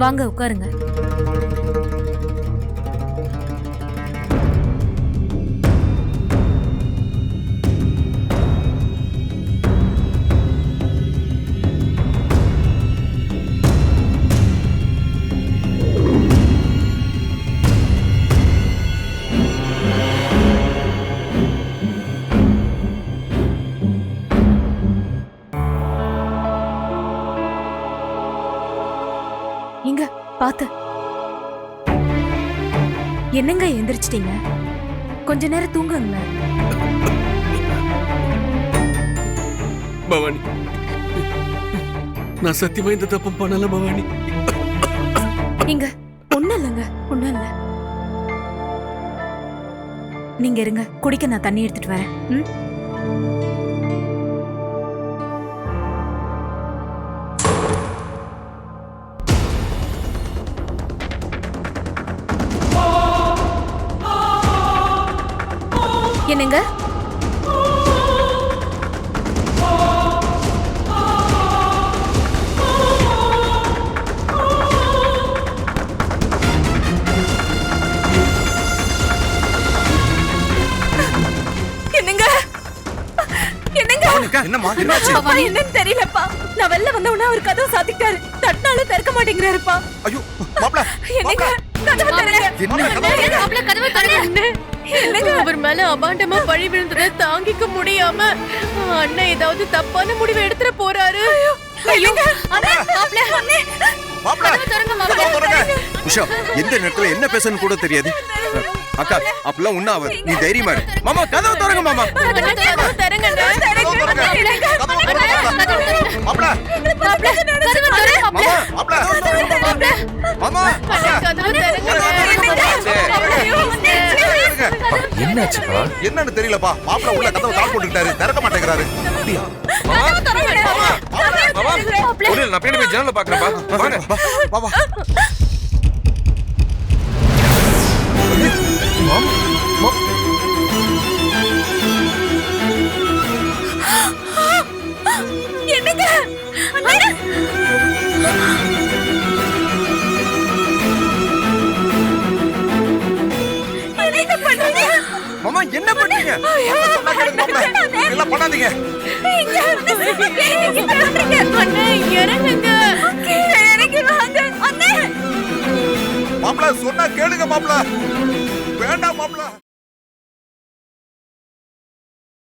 வாங்க உட்காருங்க. இங்க பாத்து. என்னங்க எந்திரிச்சிட்டீங்க? கொஞ்ச நேரம் தூங்குங்க. பவானி, நான் சத்தியமா இந்த தப்பு பண்ணல பவானி. இங்க ஒண்ணும் இல்லைங்க, ஒண்ணும் இல்ல. நீங்க இருங்க, குடிக்க நான் தண்ணி எடுத்துட்டு வரேன். ம்? என்னங்க? என்னங்க? என்னங்க? என்னம்மா, என்னாச்சு? அப்பா, என்னன்னு தெரியலப்பா. நான் வெளில வந்தவுடனே அவர் கதவை சாத்திட்டாரு. தட்டினாலும் திறக்க மாட்டேங்கிறாருப்பா. ஐயோ, மாப்ள. என்னங்க? கதவை திறங்க. என்ன கதவை திறங்க. என்னங்க? அவர் மேல அபாண்டமா பழி விழுந்ததை தாங்கிக்க முடியாம அண்ணன் ஏதாவது தப்பான முடிவு எடுத்துற போறாரு. ஐயோ, அண்ணே, மாப்ள, அண்ணே. மாப்ள, கதவை திறங்க. உஷா, எந்த நேரத்துல என்ன பேசணும் கூட தெரியாது. அக்கா, அப்பெல்லாம் உண்ணா அவர். நீ தைரியமா இரு. மாமா, கதவை திறங்க மாமா. கதவை திறங்க. மாப்ள, கதவை திறங்க. மாப்ள, மாமா, என்னாச்சுப்பா? என்னன்னு தெரியலப்பா. மாப்ள உள்ள கதவை தாழ் போட்டுட்டாரு, திறக்க மாட்டேங்கிறாரு. நான் பின்னாடி போய் ஜன்னல்ல பாக்குறேன்ப்பா. வாங்க. வா வா. என்னங்க? மாமா, என்ன பண்றீங்க? எல்லாம் பண்ணாதீங்க. அண்ணன் இறங்குங்க. மாப்ள சொன்னா கேளுங்க மாப்ள. வேண்டாம் மாப்ள.